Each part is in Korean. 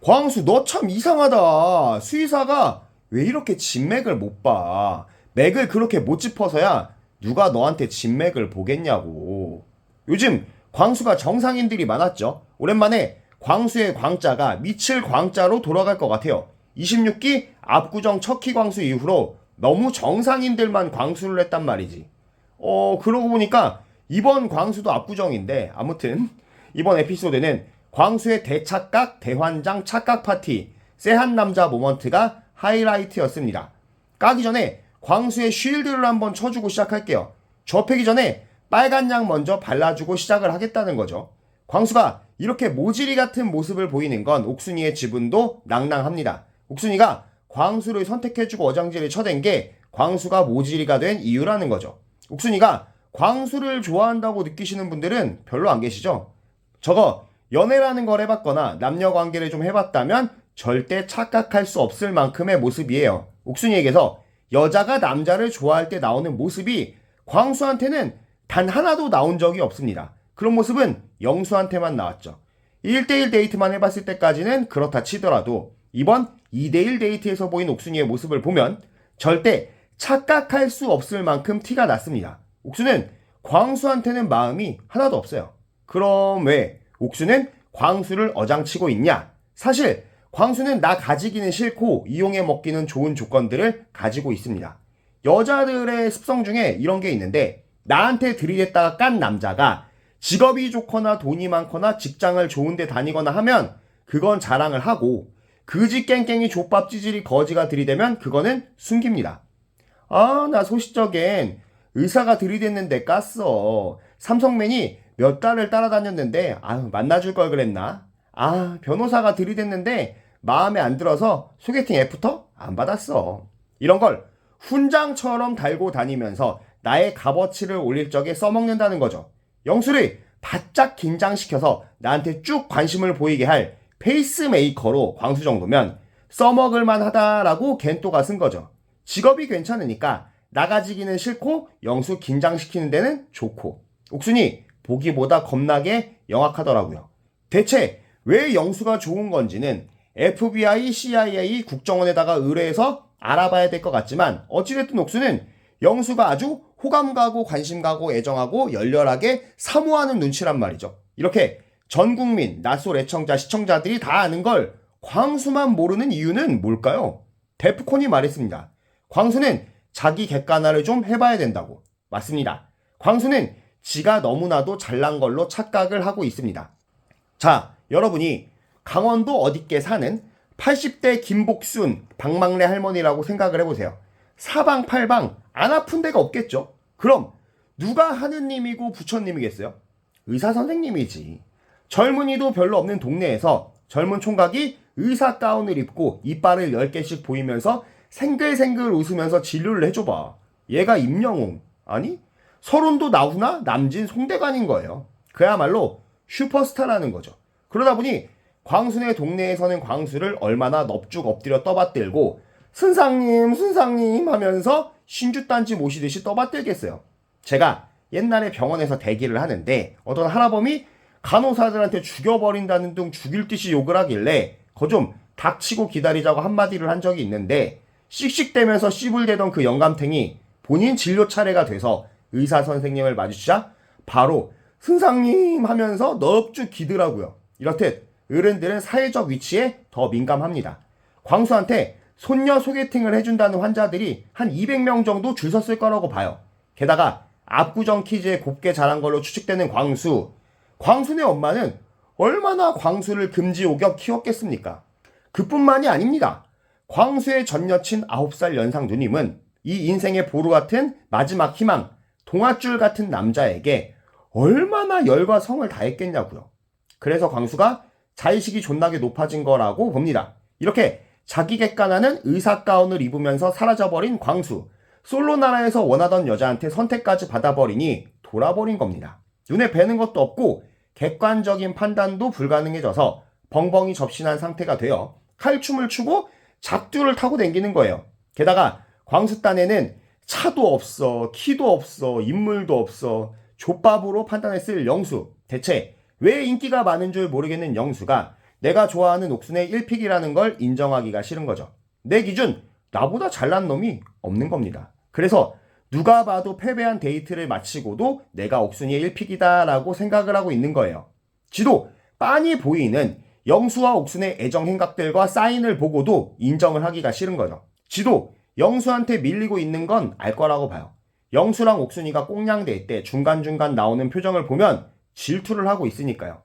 광수, 너 참 이상하다. 수의사가 왜 이렇게 진맥을 못 봐? 맥을 그렇게 못 짚어서야 누가 너한테 진맥을 보겠냐고. 요즘 광수가 정상인들이 많았죠. 오랜만에 광수의 광자가 미칠 광자로 돌아갈 것 같아요. 26기 압구정 척키 광수 이후로 너무 정상인들만 광수를 했단 말이지. 그러고 보니까 이번 광수도 압구정인데, 아무튼 이번 에피소드는 광수의 대착각 대환장 착각 파티 쎄한 남자 모먼트가 하이라이트였습니다. 까기 전에 광수의 쉴드를 한번 쳐주고 시작할게요. 접히기 전에 빨간 약 먼저 발라주고 시작을 하겠다는 거죠. 광수가 이렇게 모질이 같은 모습을 보이는 건 옥순이의 지분도 낭낭합니다. 옥순이가 광수를 선택해주고 어장지를 쳐댄 게 광수가 모질이가 된 이유라는 거죠. 옥순이가 광수를 좋아한다고 느끼시는 분들은 별로 안 계시죠? 저거 연애라는 걸 해봤거나 남녀 관계를 좀 해봤다면 절대 착각할 수 없을 만큼의 모습이에요. 옥순이에게서 여자가 남자를 좋아할 때 나오는 모습이 광수한테는 단 하나도 나온 적이 없습니다. 그런 모습은 영수한테만 나왔죠. 1대1 데이트만 해봤을 때까지는 그렇다 치더라도 이번 2대1 데이트에서 보인 옥순이의 모습을 보면 절대 착각할 수 없을 만큼 티가 났습니다. 옥수는 광수한테는 마음이 하나도 없어요. 그럼 왜 옥수는 광수를 어장치고 있냐? 사실 광수는 나 가지기는 싫고 이용해 먹기는 좋은 조건들을 가지고 있습니다. 여자들의 습성 중에 이런 게 있는데, 나한테 들이댔다가 깐 남자가 직업이 좋거나 돈이 많거나 직장을 좋은데 다니거나 하면 그건 자랑을 하고, 그지 깽깽이 족밥 찌질이 거지가 들이대면 그거는 숨깁니다. 나 소시적엔 의사가 들이댔는데 깠어. 삼성맨이 몇 달을 따라다녔는데 만나줄 걸 그랬나? 변호사가 들이댔는데 마음에 안 들어서 소개팅 애프터 안 받았어. 이런 걸 훈장처럼 달고 다니면서 나의 값어치를 올릴 적에 써먹는다는 거죠. 영수를 바짝 긴장시켜서 나한테 쭉 관심을 보이게 할 페이스메이커로 광수 정도면 써먹을만 하다라고 겐또가 쓴 거죠. 직업이 괜찮으니까 나가지기는 싫고 영수 긴장시키는 데는 좋고. 옥순이 보기보다 겁나게 영악하더라고요. 대체 왜 영수가 좋은 건지는 FBI, CIA, 국정원에다가 의뢰해서 알아봐야 될 것 같지만, 어찌됐든 옥수는 영수가 아주 호감 가고 관심 가고 애정하고 열렬하게 사모하는 눈치란 말이죠. 이렇게 전 국민, 낯솔 애청자, 시청자들이 다 아는 걸 광수만 모르는 이유는 뭘까요? 데프콘이 말했습니다. 광수는 자기 객관화를 좀 해봐야 된다고. 맞습니다. 광수는 지가 너무나도 잘난 걸로 착각을 하고 있습니다. 자, 여러분이 강원도 어디께 사는 80대 김복순 박막래 할머니라고 생각을 해보세요. 사방팔방 안 아픈 데가 없겠죠? 그럼 누가 하느님이고 부처님이겠어요? 의사 선생님이지. 젊은이도 별로 없는 동네에서 젊은 총각이 의사 가운을 입고 이빨을 10개씩 보이면서 생글생글 웃으면서 진료를 해줘봐. 얘가 임영웅, 아니 서른도 나훈아 남진 송대관인 거예요. 그야말로 슈퍼스타라는 거죠. 그러다 보니 광수네 동네에서는 광수를 얼마나 넙죽 엎드려 떠받들고 순상님 하면서 신주단지 모시듯이 떠받들겠어요. 제가 옛날에 병원에서 대기를 하는데 어떤 할아범이 간호사들한테 죽여버린다는 둥 죽일 듯이 욕을 하길래 거 좀 닥치고 기다리자고 한마디를 한 적이 있는데, 씩씩대면서 씨불대던 그 영감탱이 본인 진료 차례가 돼서 의사 선생님을 마주치자 바로 순상님 하면서 넙죽 기더라고요. 이렇듯 어른들은 사회적 위치에 더 민감합니다. 광수한테 손녀 소개팅을 해준다는 환자들이 한 200명 정도 줄 섰을 거라고 봐요. 게다가 압구정 키즈에 곱게 자란 걸로 추측되는 광수. 광수네 엄마는 얼마나 광수를 금지옥역 키웠겠습니까? 그뿐만이 아닙니다. 광수의 전 여친 9살 연상 누님은 이 인생의 보루 같은 마지막 희망, 동아줄 같은 남자에게 얼마나 열과 성을 다했겠냐고요. 그래서 광수가 자의식이 존나게 높아진 거라고 봅니다. 이렇게 자기 객관화는 의사 가운을 입으면서 사라져버린 광수. 솔로 나라에서 원하던 여자한테 선택까지 받아버리니 돌아버린 겁니다. 눈에 뵈는 것도 없고 객관적인 판단도 불가능해져서 벙벙이 접신한 상태가 되어 칼춤을 추고 작두를 타고 댕기는 거예요. 게다가 광수 딴에는 차도 없어, 키도 없어, 인물도 없어, 족밥으로 판단했을 영수. 대체 왜 인기가 많은 줄 모르겠는 영수가 내가 좋아하는 옥순의 1픽이라는 걸 인정하기가 싫은 거죠. 내 기준 나보다 잘난 놈이 없는 겁니다. 그래서 누가 봐도 패배한 데이트를 마치고도 내가 옥순이의 1픽이다 라고 생각을 하고 있는 거예요. 지도 빤히 보이는 영수와 옥순의 애정 행각들과 사인을 보고도 인정을 하기가 싫은 거죠. 지도 영수한테 밀리고 있는 건 알 거라고 봐요. 영수랑 옥순이가 꽁냥댈 때 중간중간 나오는 표정을 보면 질투를 하고 있으니까요.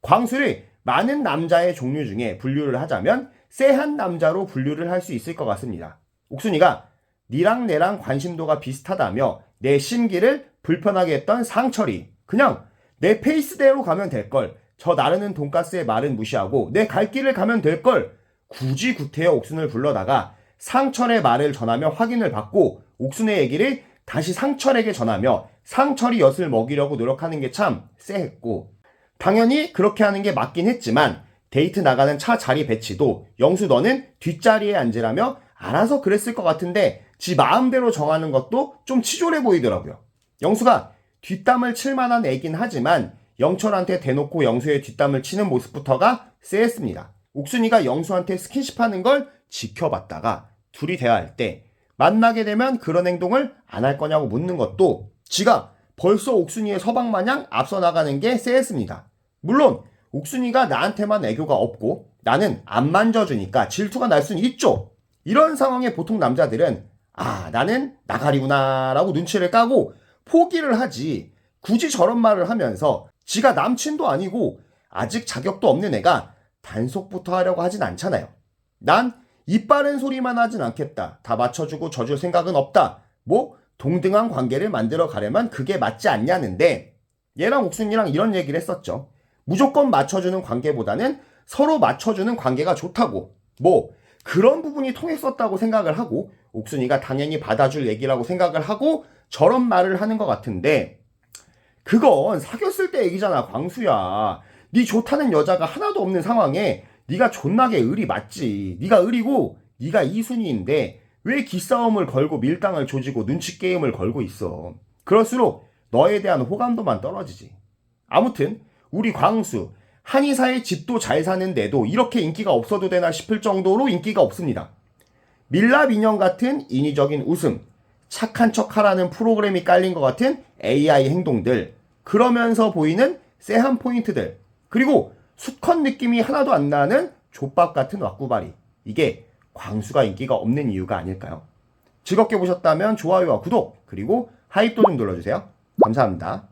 광수를 많은 남자의 종류 중에 분류를 하자면 쎄한 남자로 분류를 할 수 있을 것 같습니다. 옥순이가 니랑 내랑 관심도가 비슷하다며 내 심기를 불편하게 했던 상철이 그냥 내 페이스대로 가면 될걸, 저 나르는 돈가스의 말은 무시하고 내 갈 길을 가면 될걸, 굳이 구태여 옥순을 불러다가 상철의 말을 전하며 확인을 받고 옥순의 얘기를 다시 상철에게 전하며 상철이 엿을 먹이려고 노력하는 게 참 쎄했고, 당연히 그렇게 하는 게 맞긴 했지만 데이트 나가는 차 자리 배치도 영수 너는 뒷자리에 앉으라며 알아서 그랬을 것 같은데 지 마음대로 정하는 것도 좀 치졸해 보이더라고요. 영수가 뒷담을 칠 만한 애긴 하지만 영철한테 대놓고 영수의 뒷담을 치는 모습부터가 쎄했습니다. 옥순이가 영수한테 스킨십하는 걸 지켜봤다가 둘이 대화할 때 만나게 되면 그런 행동을 안 할 거냐고 묻는 것도 지가 벌써 옥순이의 서방 마냥 앞서 나가는 게 쎄했습니다. 물론 옥순이가 나한테만 애교가 없고 나는 안 만져주니까 질투가 날 수는 있죠. 이런 상황에 보통 남자들은 나는 나가리구나 라고 눈치를 까고 포기를 하지, 굳이 저런 말을 하면서 지가 남친도 아니고 아직 자격도 없는 애가 단속부터 하려고 하진 않잖아요. 난 입 바른 소리만 하진 않겠다, 다 맞춰주고 져줄 생각은 없다, 뭐 동등한 관계를 만들어 가려면 그게 맞지 않냐는데, 얘랑 옥순이랑 이런 얘기를 했었죠. 무조건 맞춰주는 관계보다는 서로 맞춰주는 관계가 좋다고, 뭐 그런 부분이 통했었다고 생각을 하고 옥순이가 당연히 받아줄 얘기라고 생각을 하고 저런 말을 하는 것 같은데, 그건 사귀었을 때 얘기잖아 광수야. 네 좋다는 여자가 하나도 없는 상황에 네가 존나게 을이 맞지. 네가 을이고 네가 이순이인데 왜 기싸움을 걸고 밀당을 조지고 눈치 게임을 걸고 있어. 그럴수록 너에 대한 호감도만 떨어지지. 아무튼 우리 광수 한의사의 집도 잘 사는데도 이렇게 인기가 없어도 되나 싶을 정도로 인기가 없습니다. 밀랍 인형 같은 인위적인 웃음, 착한 척하라는 프로그램이 깔린 것 같은 AI 행동들, 그러면서 보이는 쎄한 포인트들, 그리고 수컷 느낌이 하나도 안 나는 족밥 같은 왁구바리, 이게 광수가 인기가 없는 이유가 아닐까요? 즐겁게 보셨다면 좋아요와 구독, 그리고 하이또 좀 눌러주세요. 감사합니다.